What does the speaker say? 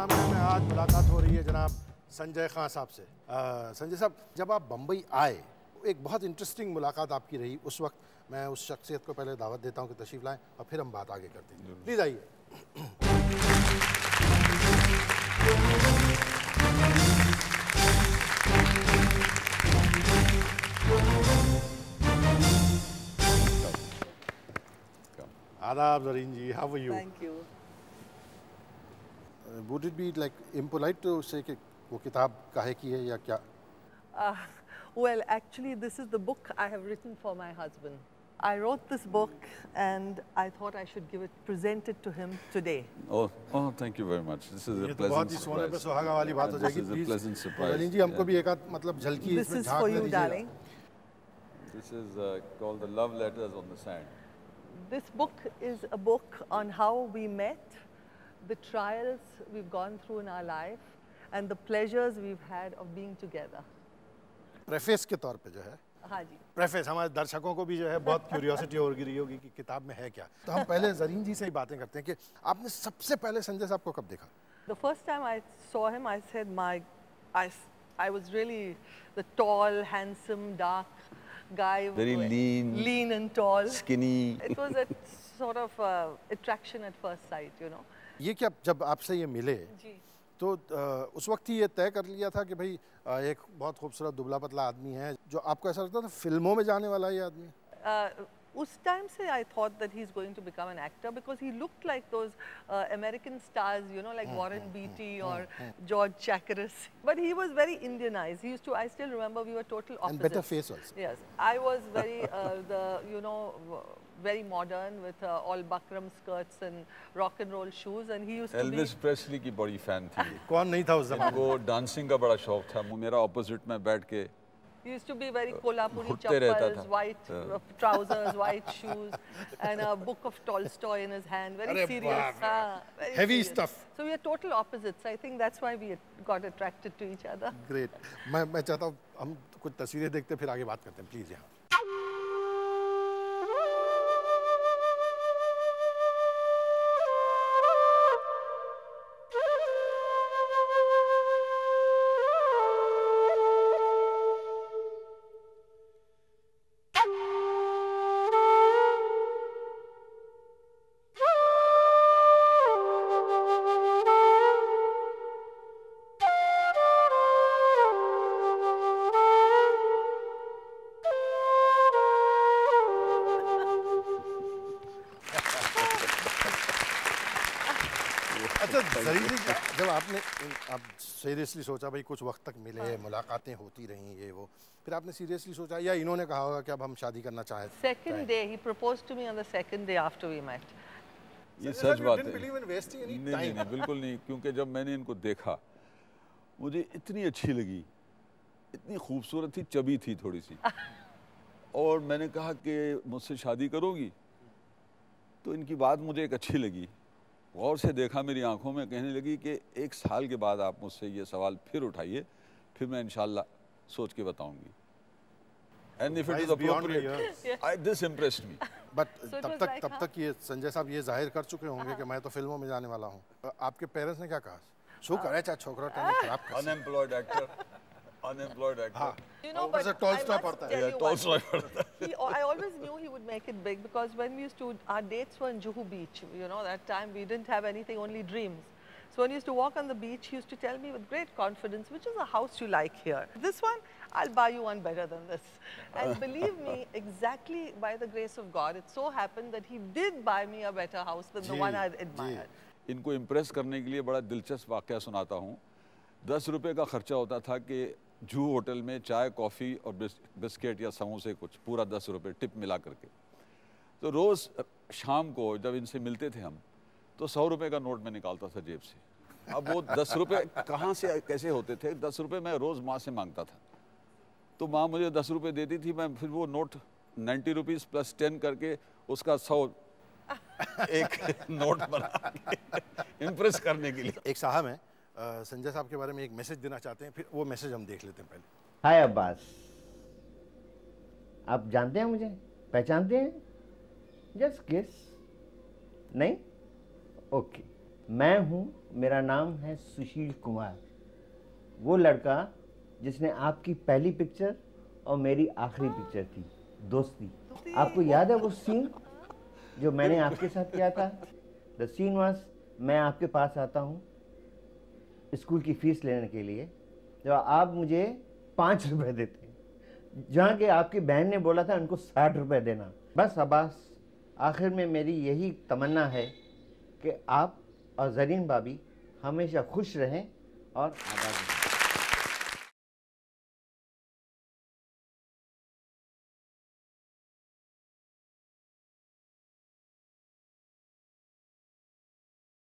नाम है। मैं आज मुलाकात हो रही है जनाब संजय खान साहब से। संजय साहब, जब आप बम्बई आए, एक बहुत इंटरेस्टिंग मुलाकात आपकी रही उस वक्त। मैं उस शख्सियत को पहले दावत देता हूँ कि तशरीफ़ लाएं और फिर हम बात आगे करते हैं। प्लीज़ आइए। आदाब Zareen ji, how are you? Thank you. Would it be like impolite to say कि वो किताब काहे की है या क्या? Uh, well, actually, this is the book I have written for my husband. I wrote this book and I thought I should present it to him today. Oh, thank you very much. This is a ये तो pleasant बहुत ही सोने पे surprise. सुहागा वाली बात हो This जाएगी। is a please pleasant surprise. Zareen ji, हमको भी एक आध मतलब झलकी This इसमें is झांक for में you, दीजिएगा। darling. This is called The Love Letters on the Sand. This book is a book on how we met, the trials we've gone through in our life, and the pleasures we've had of being together. Preface के तौर पे जो है, हाँ जी. Preface हमारे दर्शकों को भी जो है बहुत क्यूरियोसिटी हो रही होगी कि किताब में है क्या। तो हम पहले ज़रीन जी से ही बातें करते हैं कि आपने सबसे पहले संजय साहब को कब देखा? The first time I saw him, I said, I was really the tall, handsome, dark guy. Very lean and tall. Skinny. It was a sort of attraction at first sight, you know. ये क्या जब आपसे ये मिले जी. तो उस वक्त ही ये तय कर लिया था कि भाई एक बहुत खूबसूरत दुबला पतला आदमी है, जो आपको ऐसा लगता था फिल्मों में जाने वाला ये आदमी? उस टाइम से I thought that he's going to become an actor because he looked like those American stars, you know, like Warren Beatty or George Chakiris. But he was very Indianized. He used to, I still remember we were total opposites. And better face also. Yes. I was very, very modern with all buckram skirts and rock and roll shoes, and he used to be... Elvis Presley की बड़ी fan थी। कौन नहीं था उस ज़माने? वो dancing का बड़ा शौक था। मेरा ऑपोजिट में बैठ के He used to be very Kolhapuri घुटते रहता chappals, था। white trousers, white shoes, and a book of Tolstoy in his hand. Very अरे serious. बाप रे। हाँ, very Heavy serious. stuff. So we are total opposites. I think that's why we got attracted to each other. Great. मैं चाहता हूँ हम कुछ तस्वीरें देखते फिर आगे बात करते हैं, प्लीज़ यहाँ। अच्छा ज़रीन जी, जब आपने आप सीरियसली सोचा भाई कुछ वक्त तक मिले, मुलाकातें होती रहीं ये वो, फिर आपने सीरियसली सोचा या इन्होंने कहा होगा कि अब हम शादी करना चाहते हैं? Second day, he proposed to me on the second day after we met. ये सच बात है। नहीं, बिल्कुल नहीं, क्योंकि जब मैंने इनको देखा मुझे इतनी अच्छी लगी, इतनी खूबसूरत थी, चबी थी थोड़ी सी, और मैंने कहा कि मुझसे शादी करोगी? तो इनकी बात मुझे एक अच्छी लगी। गौर से देखा मेरी आंखों में, कहने लगी कि 1 साल के बाद आप मुझसे ये सवाल फिर उठाइए, फिर मैं इंशाल्लाह सोच के बताऊंगी। And if it is appropriate, this impressed me. But तब तक ये संजय साहब ये जाहिर कर चुके होंगे कि मैं तो फिल्मों में जाने वाला हूँ। आपके पेरेंट्स ने क्या कहा? शो करे चाहे छोकरा खराब कर। Unemployed actor. हाँ, You know, but Tolstoy पढ़ता है। Yeah, Tolstoy पढ़ता है। I always knew he would make it big because when we used to, our dates were in Juhu Beach. You know, that time we didn't have anything, only dreams. So when we used to walk on the beach, he used to tell me with great confidence, which is a house you like here? This one, I'll buy you one better than this. And believe me, exactly by the grace of God, it so happened that he did buy me a better house than the one I admired. इनको impress करने के लिए बड़ा दिलचस्प वाक़या सुनाता हूँ। 10 रुपए का खर्चा होता था कि जूहू होटल में चाय, कॉफ़ी और बिस्किट या समोसे कुछ, पूरा 10 रुपए टिप मिला करके। तो रोज़ शाम को जब इनसे मिलते थे हम, तो 100 रुपए का नोट मैं निकालता था जेब से। अब वो 10 रुपए कहाँ से कैसे होते थे? 10 रुपए मैं रोज़ माँ से मांगता था, तो माँ मुझे 10 रुपए देती थी, मैं फिर वो नोट 90 रुपीज़ प्लस 10 करके उसका 100 एक नोट बना के इम्प्रेस करने के लिए। एक साहब हैं, संजय साहब के बारे में एक मैसेज देना चाहते हैं, फिर वो मैसेज हम देख लेते हैं पहले। हाय अब्बास, आप जानते हैं मुझे, पहचानते हैं? Just guess. नहीं? ओके, मैं हूँ, मेरा नाम है सुशील कुमार, वो लड़का जिसने आपकी पहली पिक्चर और मेरी आखिरी पिक्चर थी दोस्ती। आपको याद है वो सीन जो मैंने आपके साथ किया था? द सीन वॉज, मैं आपके पास आता हूँ स्कूल की फीस लेने के लिए, जब आप मुझे 5 रुपए देते, जहाँ के आपकी बहन ने बोला था उनको 60 रुपए देना। बस अब्बास, आखिर में मेरी यही तमन्ना है कि आप और ज़रीन भाभी हमेशा खुश रहें और आबाद रहें।